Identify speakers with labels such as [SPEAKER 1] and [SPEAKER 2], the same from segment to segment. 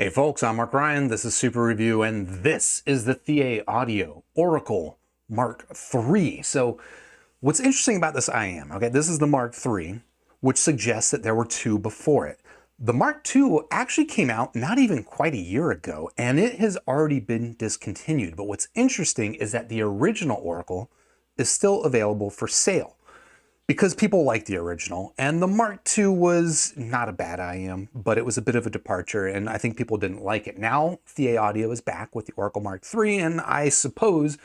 [SPEAKER 1] Hey folks, I'm Mark Ryan, this is Super Review, and this is the Thea Audio Oracle Mark III. So what's interesting about this IM, okay, this is the Mark III, which suggests that there were two before it. The Mark II actually came out not even quite a year ago, and it has already been discontinued. But what's interesting is that the original Oracle is still available for sale, because people like the original, and the Mark II was not a bad IM, but it was a bit of a departure, and I think people didn't like it. Now, Thea Audio is back with the Oracle Mark III, and I suppose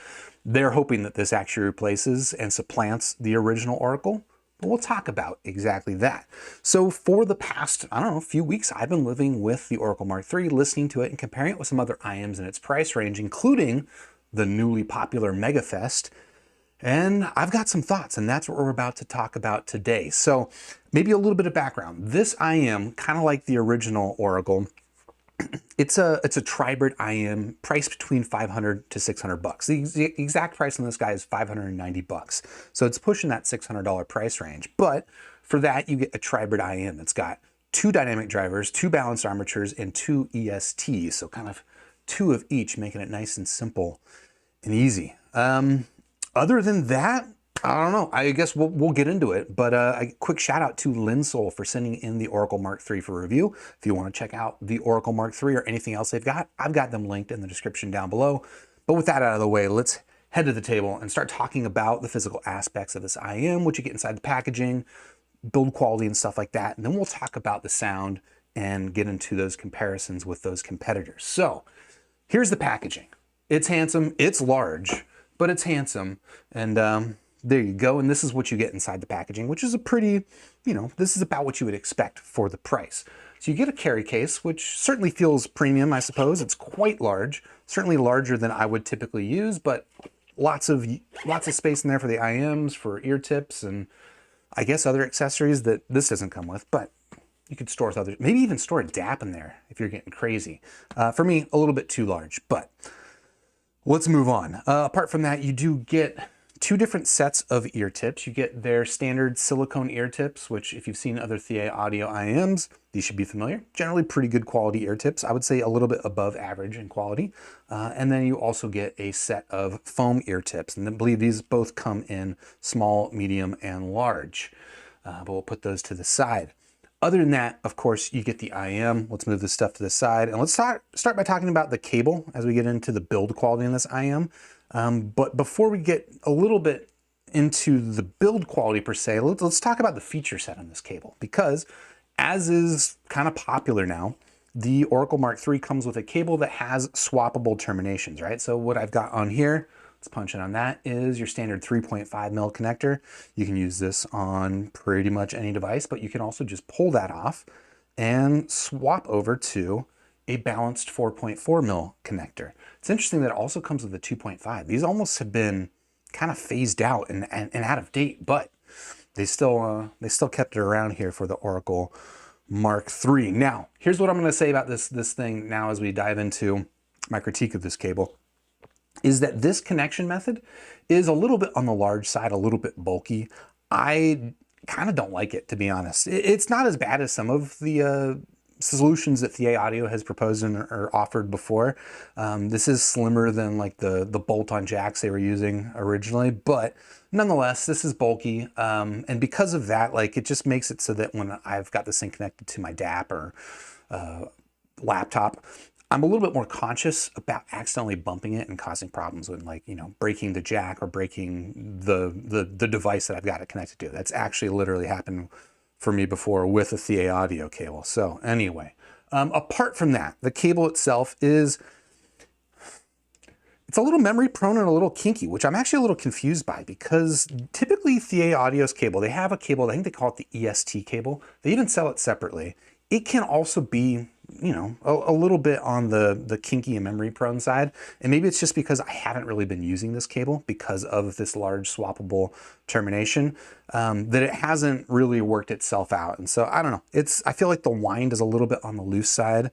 [SPEAKER 1] they're hoping that this actually replaces and supplants the original Oracle, but we'll talk about exactly that. So for the past, I don't know, few weeks, I've been living with the Oracle Mark III, listening to it and comparing it with some other IMs in its price range, including the newly popular MegaFest. And I've got some thoughts, and that's what we're about to talk about today. So maybe a little bit of background. This IM, kind of like the original Oracle, it's a Tribrid IM priced between 500 to 600 bucks. The exact price on this guy is 590 bucks. So it's pushing that $600 price range. But for that, you get a Tribrid IM that's got two dynamic drivers, two balanced armatures, and two ESTs. So kind of two of each, making it nice and simple and easy. Other than that, I don't know. I guess we'll get into it. But a quick shout out to Linsole for sending in the Oracle Mark III for review. If you want to check out the Oracle Mark III or anything else they've got, I've got them linked in the description down below. But with that out of the way, let's head to the table and start talking about the physical aspects of this IM, what you get inside the packaging, build quality and stuff like that. And then we'll talk about the sound and get into those comparisons with those competitors. So here's the packaging. It's handsome, it's large, but it's handsome, and there you go. And this is what you get inside the packaging, which is a pretty, this is about what you would expect for the price. So you get a carry case, which certainly feels premium, I suppose. It's quite large, certainly larger than I would typically use, but lots of space in there for the IMs, for ear tips, and I guess other accessories that this doesn't come with, but you could store with others. Maybe even store a DAP in there if you're getting crazy. For me, a little bit too large, but let's move on. Apart from that, you do get two different sets of ear tips. You get their standard silicone ear tips, which if you've seen other Thea Audio IMs, these should be familiar. Generally pretty good quality ear tips. I would say a little bit above average in quality. And then you also get a set of foam ear tips. And I believe these both come in small, medium, and large. But we'll put those to the side. Other than that, of course, you get the IM. Let's move this stuff to the side. And let's start by talking about the cable as we get into the build quality in this IM. But before we get a little bit into the build quality per se, let's talk about the feature set on this cable. Because as is kind of popular now, the Oracle Mark III comes with a cable that has swappable terminations, right? So what I've got on here, let's punch in on that, is your standard 3.5 mil connector. You can use this on pretty much any device, but you can also just pull that off and swap over to a balanced 4.4 mil connector. It's interesting that it also comes with a 2.5. These almost have been kind of phased out and out of date, but they still kept it around here for the Oracle Mark III. Now, here's what I'm going to say about this thing now as we dive into my critique of this cable, is that this connection method is a little bit on the large side, a little bit bulky. I kind of don't like it, to be honest. It's not as bad as some of the solutions that Thea Audio has proposed or offered before. This is slimmer than like the bolt-on jacks they were using originally, but nonetheless, this is bulky. And because of that, like, it just makes it so that when I've got this thing connected to my DAP or laptop, I'm a little bit more conscious about accidentally bumping it and causing problems with, like, breaking the jack or breaking the device that I've got it connected to. That's actually literally happened for me before with a Thea Audio cable. So anyway, apart from that, the cable itself it's a little memory prone and a little kinky, which I'm actually a little confused by, because typically Thea Audio's cable, they have a cable, I think they call it the EST cable. They even sell it separately. It can also be, a little bit on the kinky and memory prone side. And maybe it's just because I haven't really been using this cable because of this large swappable termination, that it hasn't really worked itself out. And so I don't know, I feel like the wind is a little bit on the loose side.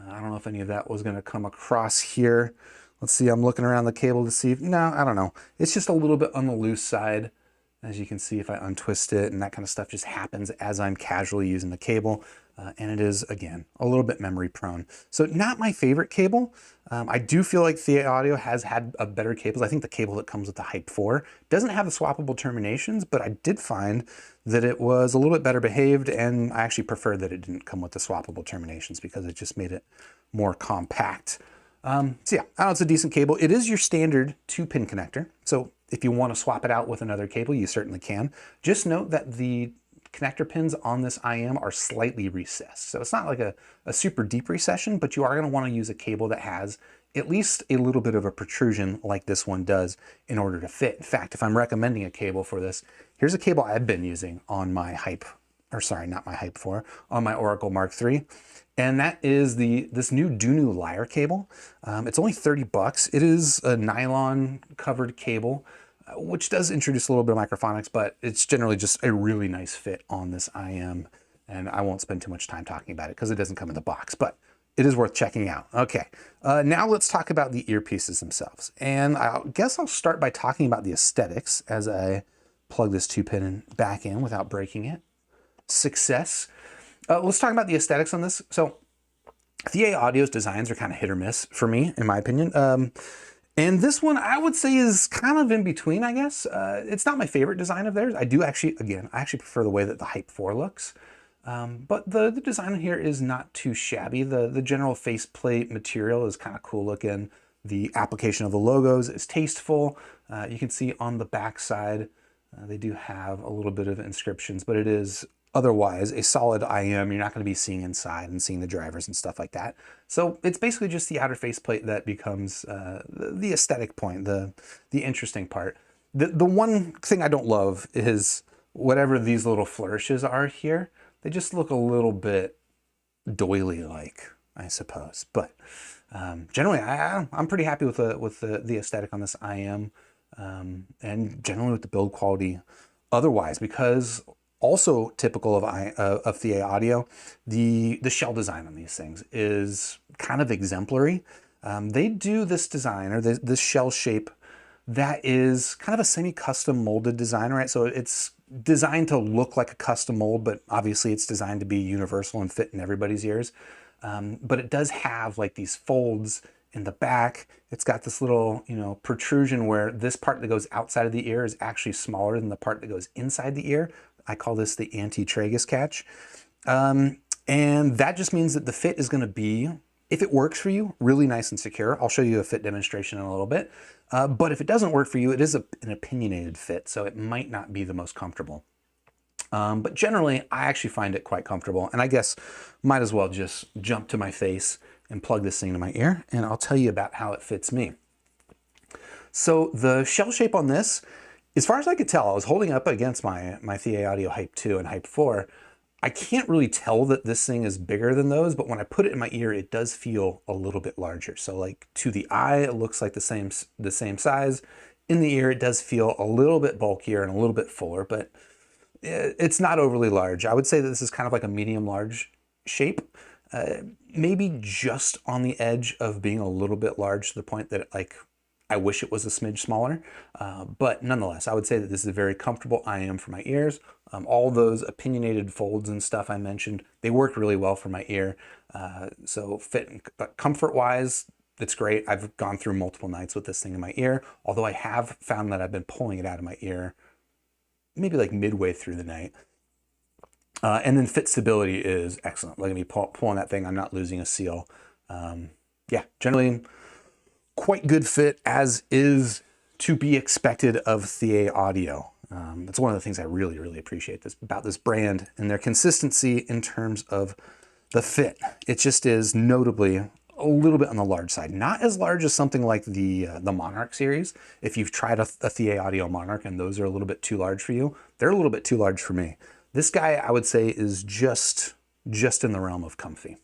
[SPEAKER 1] I don't know if any of that was going to come across here. Let's see, I'm looking around the cable to see no, I don't know. It's just a little bit on the loose side. As you can see, if I untwist it, and that kind of stuff just happens as I'm casually using the cable. and it is, again, a little bit memory prone. So not my favorite cable. I do feel like ThiA Audio has had a better cables. I think the cable that comes with the Hype 4 doesn't have the swappable terminations, but I did find that it was a little bit better behaved, and I actually prefer that it didn't come with the swappable terminations because it just made it more compact. So yeah, I know it's a decent cable. It is your standard 2-pin connector. So if you want to swap it out with another cable, you certainly can. Just note that the connector pins on this IM are slightly recessed. So it's not like a super deep recession, but you are going to want to use a cable that has at least a little bit of a protrusion like this one does in order to fit. In fact, if I'm recommending a cable for this, here's a cable I've been using on my Hype, or sorry, not my Hype 4, on my Oracle Mark III. And that is this new Dunu Lyre cable. It's only 30 bucks. It is a nylon covered cable, which does introduce a little bit of microphonics, but it's generally just a really nice fit on this IM. And I won't spend too much time talking about it because it doesn't come in the box, but it is worth checking out. Okay, now let's talk about the earpieces themselves. And I guess I'll start by talking about the aesthetics as I plug this 2-pin back in without breaking it. Success. Let's talk about the aesthetics on this. So ThiA Audio's designs are kind of hit or miss for me, in my opinion. And this one I would say is kind of in between, I guess. It's not my favorite design of theirs. I actually prefer the way that the Hype 4 looks. But the design here is not too shabby. The general faceplate material is kind of cool looking. The application of the logos is tasteful. You can see on the back side, they do have a little bit of inscriptions, but it is otherwise a solid IM. You're not going to be seeing inside and seeing the drivers and stuff like that. So it's basically just the outer faceplate that becomes the aesthetic point, the interesting part. The one thing I don't love is whatever these little flourishes are here. They just look a little bit doily-like, I suppose. But generally, I'm pretty happy with the aesthetic on this IM, and generally with the build quality otherwise, because also typical of ThiA Audio, the shell design on these things is kind of exemplary. They do this design, or this shell shape, that is kind of a semi-custom molded design, right? So it's designed to look like a custom mold, but obviously it's designed to be universal and fit in everybody's ears. But it does have like these folds in the back. It's got this little, protrusion where this part that goes outside of the ear is actually smaller than the part that goes inside the ear. I call this the anti-tragus catch. And that just means that the fit is going to be, if it works for you, really nice and secure. I'll show you a fit demonstration in a little bit. But if it doesn't work for you, it is an opinionated fit, so it might not be the most comfortable. But generally, I actually find it quite comfortable, and I guess might as well just jump to my face and plug this thing to my ear, and I'll tell you about how it fits me. So the shell shape on this, as far as I could tell, I was holding up against my ThiA Audio Hype 2 and Hype 4. I can't really tell that this thing is bigger than those, but when I put it in my ear, it does feel a little bit larger. So like to the eye, it looks like the same size. In the ear, it does feel a little bit bulkier and a little bit fuller, but it's not overly large. I would say that this is kind of like a medium-large shape, maybe just on the edge of being a little bit large to the point that I wish it was a smidge smaller, but nonetheless, I would say that this is a very comfortable IM for my ears. All those opinionated folds and stuff I mentioned, they worked really well for my ear. So comfort-wise, it's great. I've gone through multiple nights with this thing in my ear, although I have found that I've been pulling it out of my ear maybe like midway through the night. And then fit stability is excellent. Like me pulling that thing, I'm not losing a seal. Yeah, generally quite good fit, as is to be expected of ThiA Audio. That's one of the things I really, really appreciate about this brand and their consistency in terms of the fit. It just is notably a little bit on the large side. Not as large as something like the Monarch series. If you've tried a ThiA Audio Monarch and those are a little bit too large for you, they're a little bit too large for me. This guy, I would say, is just in the realm of comfy.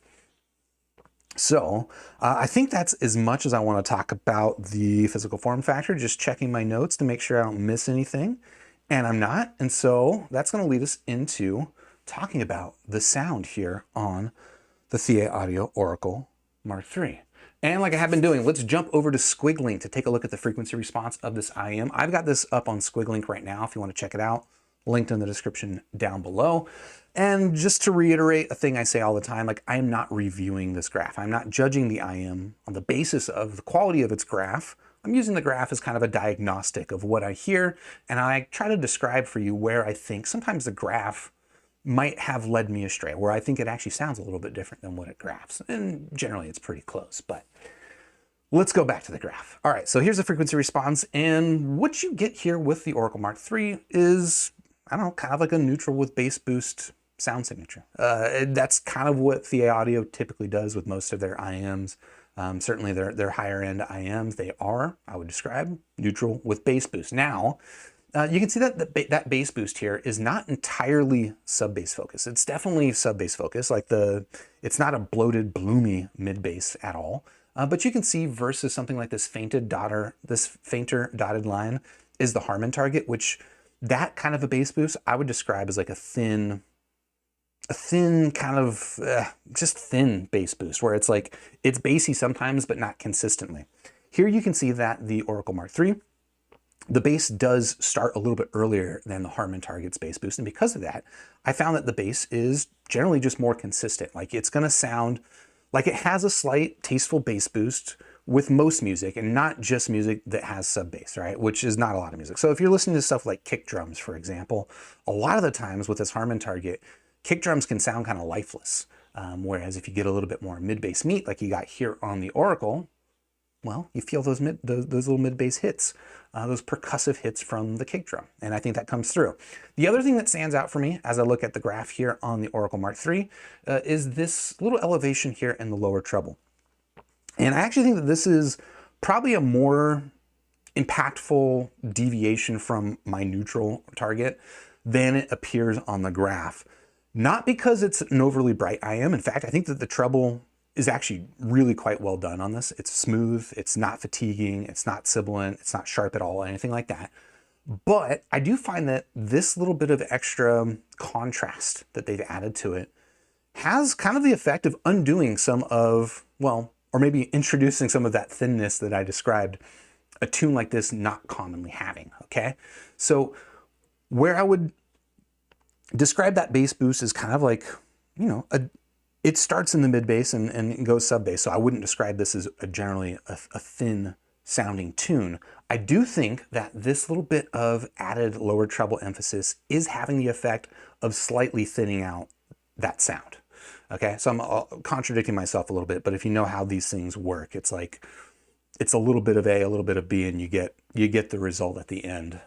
[SPEAKER 1] So I think that's as much as I want to talk about the physical form factor, just checking my notes to make sure I don't miss anything. And I'm not. And so that's going to lead us into talking about the sound here on the ThiA Audio Oracle Mark III. And like I have been doing, let's jump over to Squiglink to take a look at the frequency response of this IM. I've got this up on Squiglink right now if you want to check it out. Linked in the description down below. And just to reiterate a thing I say all the time, like I am not reviewing this graph. I'm not judging the IM on the basis of the quality of its graph. I'm using the graph as kind of a diagnostic of what I hear, and I try to describe for you where I think sometimes the graph might have led me astray, where I think it actually sounds a little bit different than what it graphs. And generally it's pretty close, but let's go back to the graph. All right, so here's the frequency response, and what you get here with the Oracle Mark III is, I don't know, kind of like a neutral with bass boost sound signature. That's kind of what THEA Audio typically does with most of their IMs. Certainly their higher end IMs, they are, I would describe, neutral with bass boost. Now, you can see that that bass boost here is not entirely sub-bass focused. It's definitely sub-bass focused, like it's not a bloated, bloomy mid-bass at all. But you can see versus something like this fainter dotted line is the Harman target, which that kind of a bass boost I would describe as like a thin kind of just thin bass boost, where it's like it's bassy sometimes but not consistently. Here you can see that the Oracle Mark III, the bass does start a little bit earlier than the Harman target's bass boost, and because of that I found that the bass is generally just more consistent. Like it's going to sound like it has a slight tasteful bass boost with most music, and not just music that has sub bass, right? Which is not a lot of music. So if you're listening to stuff like kick drums, for example, a lot of the times with this Harman target, kick drums can sound kind of lifeless. Whereas if you get a little bit more mid-bass meat, like you got here on the Oracle, well, you feel those little mid-bass hits, those percussive hits from the kick drum. And I think that comes through. The other thing that stands out for me as I look at the graph here on the Oracle Mark III is this little elevation here in the lower treble. And I actually think that this is probably a more impactful deviation from my neutral target than it appears on the graph. Not because it's an overly bright IM. In fact, I think that the treble is actually really quite well done on this. It's smooth, it's not fatiguing, it's not sibilant, it's not sharp at all, anything like that. But I do find that this little bit of extra contrast that they've added to it has kind of the effect of undoing some of, well, or maybe introducing some of that thinness that I described a tune like this not commonly having, okay? So where I would describe that bass boost is kind of like, you know, it starts in the mid bass and goes sub bass. So I wouldn't describe this as generally a thin sounding tune. I do think that this little bit of added lower treble emphasis is having the effect of slightly thinning out that sound. Okay, so I'm contradicting myself a little bit, but if you know how these things work, it's like it's a little bit of A, a little bit of B, and you get the result at the end.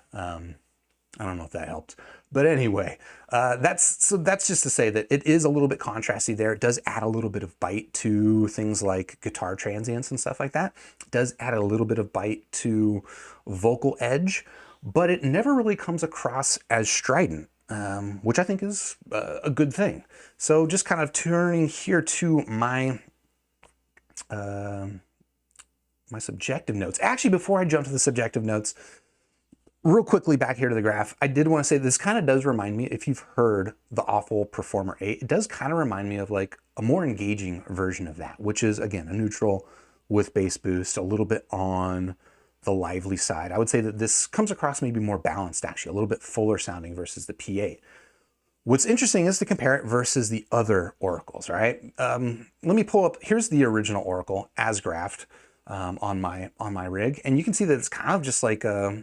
[SPEAKER 1] I don't know if that helped, but anyway, that's just to say that it is a little bit contrasty there. It does add a little bit of bite to things like guitar transients and stuff like that. It does add a little bit of bite to vocal edge, but it never really comes across as strident, which I think is a good thing. So just kind of turning here to my my subjective notes. Actually, before I jump to the subjective notes, real quickly back here to the graph, I did want to say this kind of does remind me, if you've heard the Awful Performer 8, it does kind of remind me of like a more engaging version of that, which is, again, a neutral with bass boost, a little bit on the lively side. I would say that this comes across maybe more balanced, actually, a little bit fuller sounding versus the P8. What's interesting is to compare it versus the other Oracles, right? Let me pull up, here's the original Oracle as graphed. On my rig, and you can see that it's kind of just like a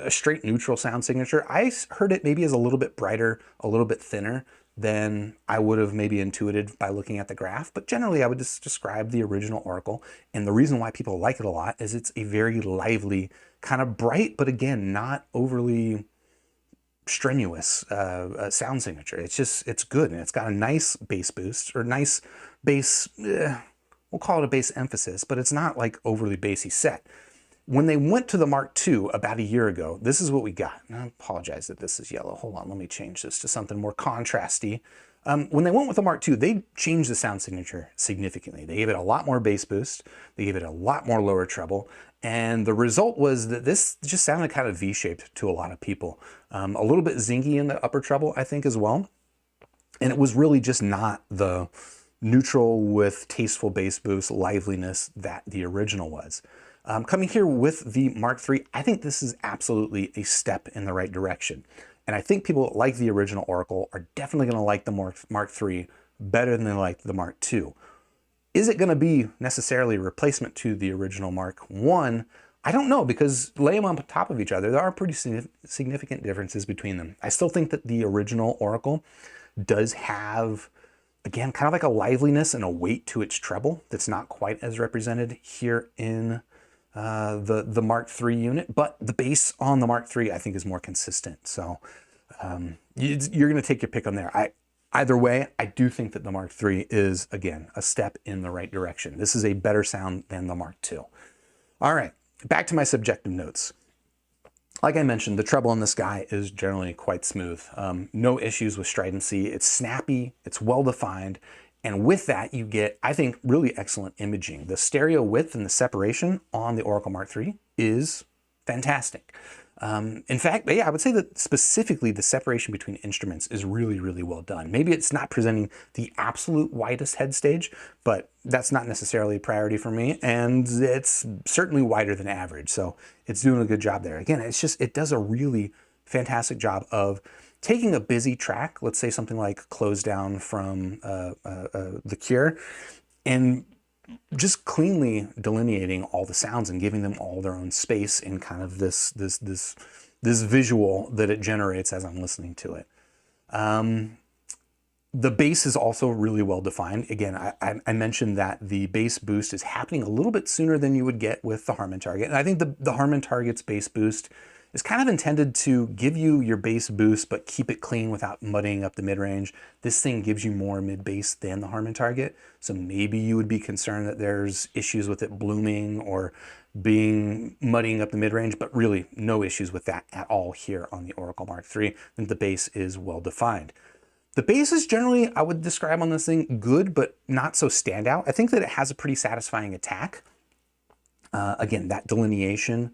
[SPEAKER 1] straight neutral sound signature. I heard it maybe as a little bit brighter, a little bit thinner than I would have maybe intuited by looking at the graph, but generally I would just describe the original Oracle, and the reason why people like it a lot is it's a very lively, kind of bright, but again, not overly strenuous sound signature. It's good, and it's got a nice bass boost, or nice bass, we'll call it a bass emphasis, but it's not like overly bassy set. When they went to the Mark II about a year ago, this is what we got. And I apologize that this is yellow. Hold on, let me change this to something more contrasty. When they went with the Mark II, they changed the sound signature significantly. They gave it a lot more bass boost. They gave it a lot more lower treble. And the result was that this just sounded kind of V-shaped to a lot of people. A little bit zingy in the upper treble, I think, as well. And it was really just not the neutral with tasteful bass boost liveliness that the original was. Coming here with the Mark III, I think this is absolutely a step in the right direction. And I think people that like the original Oracle are definitely going to like the Mark III better than they like the Mark II. Is it going to be necessarily a replacement to the original Mark I don't know, because lay them on top of each other, there are pretty significant differences between them. I still think that the original Oracle does have, again, kind of like a liveliness and a weight to its treble that's not quite as represented here in the Mark III unit, but the bass on the Mark III I think is more consistent. So you're going to take your pick on there. Either way, I do think that the Mark III is, again, a step in the right direction. This is a better sound than the Mark II. All right, back to my subjective notes. Like I mentioned, the treble in this guy is generally quite smooth. No issues with stridency. It's snappy, it's well-defined, and with that you get, I think, really excellent imaging. The stereo width and the separation on the Oracle Mark III is fantastic. In fact, yeah, I would say that specifically the separation between instruments is really, really well done. Maybe it's not presenting the absolute widest head stage, but that's not necessarily a priority for me. And it's certainly wider than average. So it's doing a good job there. Again, it does a really fantastic job of taking a busy track, let's say something like Close Down from The Cure, and just cleanly delineating all the sounds and giving them all their own space in kind of this visual that it generates as I'm listening to it. The bass is also really well defined. Again, I mentioned that the bass boost is happening a little bit sooner than you would get with the Harman Target. And I think the Harman Target's bass boost is kind of intended to give you your bass boost, but keep it clean without muddying up the mid-range. This thing gives you more mid-bass than the Harman Target. So maybe you would be concerned that there's issues with it blooming or muddying up the mid-range, but really no issues with that at all here on the Oracle Mark III. And the bass is well defined. The bass is generally, I would describe on this thing, good, but not so standout. I think that it has a pretty satisfying attack. Again, that delineation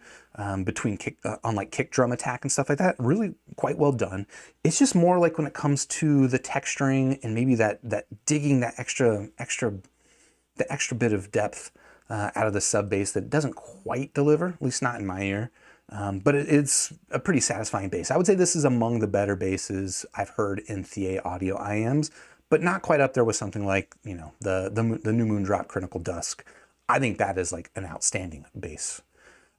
[SPEAKER 1] between kick drum attack and stuff like that, really quite well done. It's just more like when it comes to the texturing and maybe that digging that extra bit of depth out of the sub bass that doesn't quite deliver, at least not in my ear. But it's a pretty satisfying bass. I would say this is among the better basses I've heard in Thie Audio IMs, but not quite up there with something like, you know, the New Moondrop Critical Dusk. I think that is like an outstanding bass.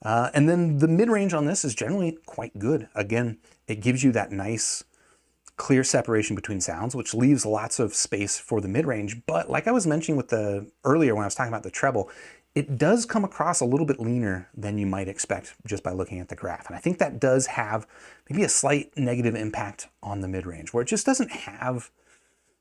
[SPEAKER 1] And then the mid-range on this is generally quite good. Again, it gives you that nice clear separation between sounds, which leaves lots of space for the mid-range. But like I was mentioning with earlier when I was talking about the treble, it does come across a little bit leaner than you might expect just by looking at the graph. And I think that does have maybe a slight negative impact on the mid-range, where it just doesn't have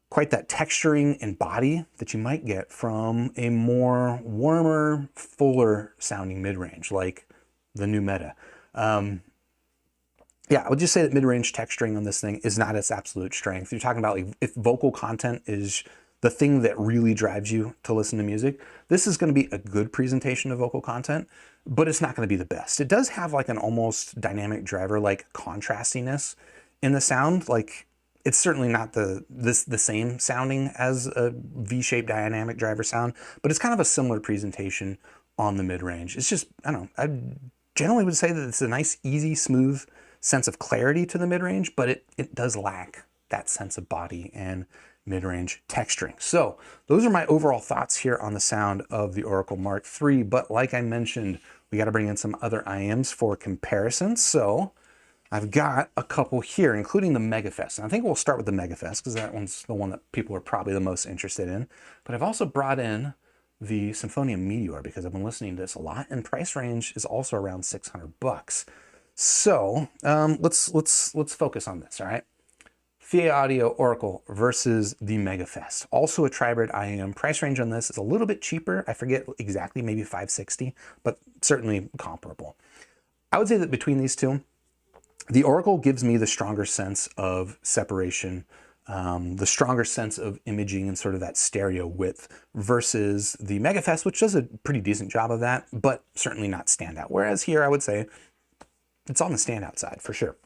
[SPEAKER 1] quite that texturing and body that you might get from a more warmer, fuller sounding mid-range like the new Meta. Yeah, I would just say that mid-range texturing on this thing is not its absolute strength. You're talking about like if vocal content is the thing that really drives you to listen to music, this is going to be a good presentation of vocal content, but it's not going to be the best. It does have like an almost dynamic driver like contrastiness in the sound. Like it's certainly not the same sounding as a V-shaped dynamic driver sound, but it's kind of a similar presentation on the mid-range. It's just, I don't know, I generally would say that it's a nice, easy, smooth sense of clarity to the mid-range, but it does lack that sense of body and mid-range texturing. So those are my overall thoughts here on the sound of the Oracle Mark III, but like I mentioned, we got to bring in some other IMs for comparison. So I've got a couple here, including the Megafest. And I think we'll start with the Megafest because that one's the one that people are probably the most interested in. But I've also brought in the Symfonia Meteor because I've been listening to this a lot, and price range is also around $600. So let's focus on this. All right, Thie Audio Oracle versus the Megafest. Also a Tribrid IM. Price range on this is a little bit cheaper. I forget exactly, maybe $560, but certainly comparable. I would say that between these two, the Oracle gives me the stronger sense of separation, the stronger sense of imaging and sort of that stereo width versus the Megafest, which does a pretty decent job of that, but certainly not standout. Whereas here, I would say it's on the standout side for sure.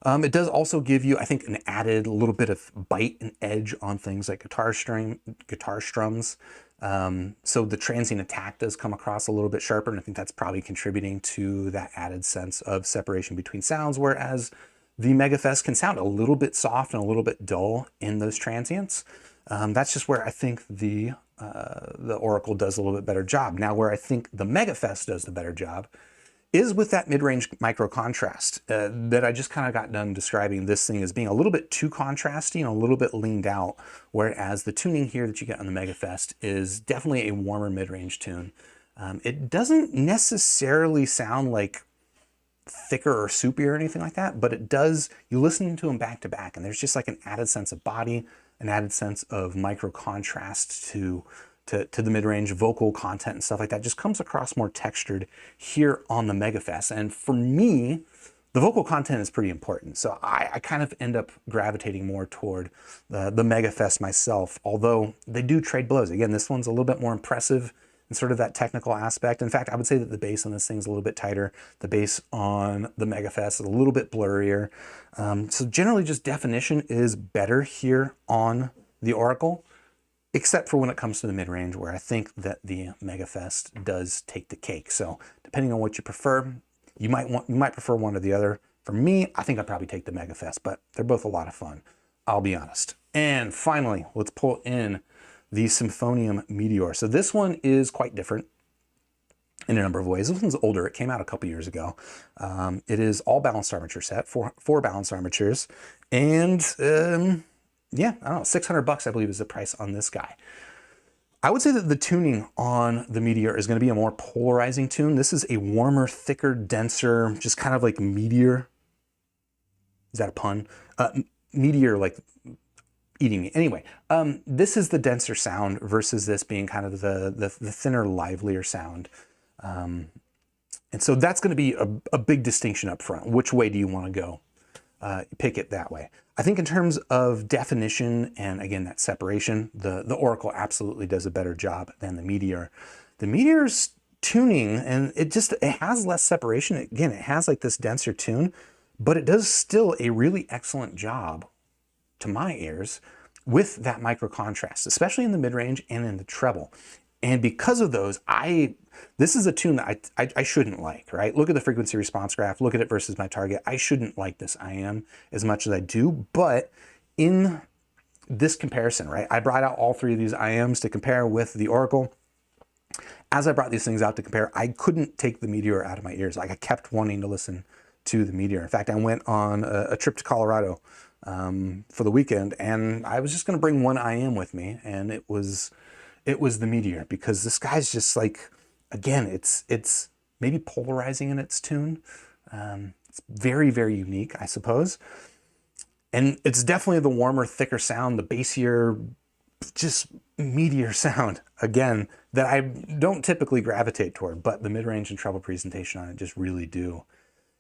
[SPEAKER 1] It does also give you, I think, an added little bit of bite and edge on things like guitar strums. So the transient attack does come across a little bit sharper, and I think that's probably contributing to that added sense of separation between sounds, whereas the MegaFest can sound a little bit soft and a little bit dull in those transients. That's just where I think the Oracle does a little bit better job. Now, where I think the MegaFest does the better job is with that mid-range micro contrast that I just kind of got done describing this thing as being a little bit too contrasty and a little bit leaned out, whereas the tuning here that you get on the MegaFest is definitely a warmer mid-range tune. It doesn't necessarily sound like thicker or soupy or anything like that, but it does, you listen to them back to back and there's just like an added sense of body, an added sense of micro contrast to the mid-range vocal content and stuff like that. Just comes across more textured here on the MegaFest. And for me, the vocal content is pretty important. So I kind of end up gravitating more toward the MegaFest myself, although they do trade blows. Again, this one's a little bit more impressive in sort of that technical aspect. In fact, I would say that the bass on this thing's a little bit tighter. The bass on the MegaFest is a little bit blurrier. So generally just definition is better here on the Oracle, except for when it comes to the mid-range, where I think that the MegaFest does take the cake. So depending on what you prefer, you might prefer one or the other. For me, I think I'd probably take the MegaFest, but they're both a lot of fun, I'll be honest. And finally, let's pull in the Symphonium Meteor. So this one is quite different in a number of ways. This one's older. It came out a couple years ago. It is all balanced armature set, four balanced armatures, and yeah, I don't know, 600 bucks I believe is the price on this guy. I would say that the tuning on the Meteor is going to be a more polarizing tune. This is a warmer, thicker, denser, just kind of like meteor. Is that a pun? Meteor, like eating me. Anyway, this is the denser sound versus this being kind of the thinner, livelier sound. And so that's going to be a big distinction up front. Which way do you want to go? Pick it that way. I think in terms of definition and again that separation, the Oracle absolutely does a better job than the Meteor. The Meteor's tuning, and it has less separation. Again, it has like this denser tune, but it does still a really excellent job to my ears with that micro contrast, especially in the mid-range and in the treble. And because of those, this is a tune that I shouldn't like, right? Look at the frequency response graph, look at it versus my target. I shouldn't like this IM as much as I do, but in this comparison, right? I brought out all three of these IMs to compare with the Oracle. As I brought these things out to compare, I couldn't take the Meteor out of my ears. Like I kept wanting to listen to the Meteor. In fact, I went on a trip to Colorado for the weekend, and I was just going to bring one IM with me, and it was the Meteor, because this guy's just like, again, it's maybe polarizing in its tune. It's very, very unique, I suppose. And it's definitely the warmer, thicker sound, the bassier, just meteor sound, again, that I don't typically gravitate toward, but the mid-range and treble presentation on it just really do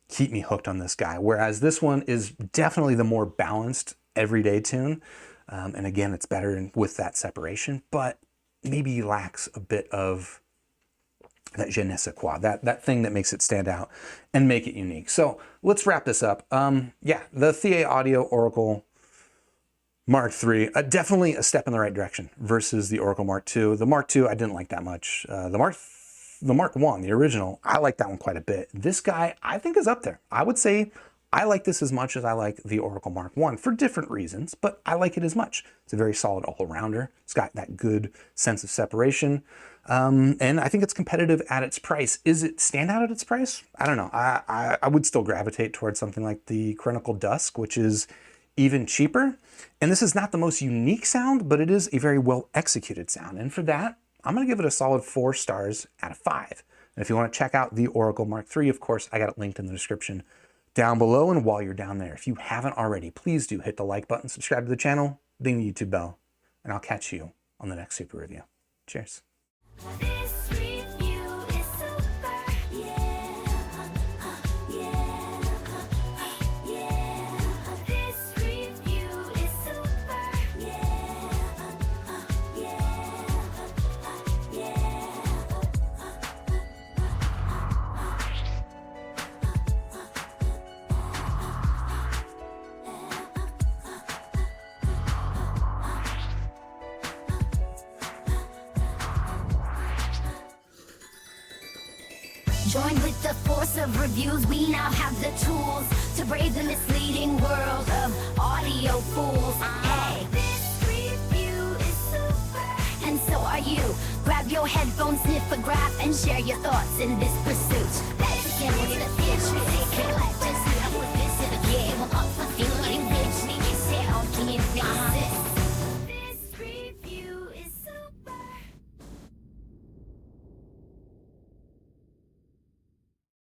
[SPEAKER 1] keep me hooked on this guy. Whereas this one is definitely the more balanced everyday tune. And again, it's better with that separation, but maybe lacks a bit of that je ne sais quoi, that thing that makes it stand out and make it unique. So let's wrap this up. Yeah, the Thea Audio Oracle Mark III, definitely a step in the right direction versus the Oracle Mark II. The Mark II, I didn't like that much. The Mark I, the original, I like that one quite a bit. This guy, I think, is up there. I would say I like this as much as I like the Oracle Mark I for different reasons, but I like it as much. It's a very solid all-arounder. It's got that good sense of separation. And I think it's competitive at its price. Is it stand out at its price? I don't know. I would still gravitate towards something like the Chronicle Dusk, which is even cheaper. And this is not the most unique sound, but it is a very well executed sound. And for that, I'm going to give it a solid 4 stars out of 5. And if you want to check out the Oracle Mark III, of course, I got it linked in the description down below. And while you're down there, if you haven't already, please do hit the like button, subscribe to the channel, ding the YouTube bell, and I'll catch you on the next super review. Cheers.
[SPEAKER 2] Join with the force of reviews. We now have the tools to brave the misleading world of audio fools. Hey, this review is super, and so are you. Grab your headphones, sniff a graph, and share your thoughts in this pursuit. Let's get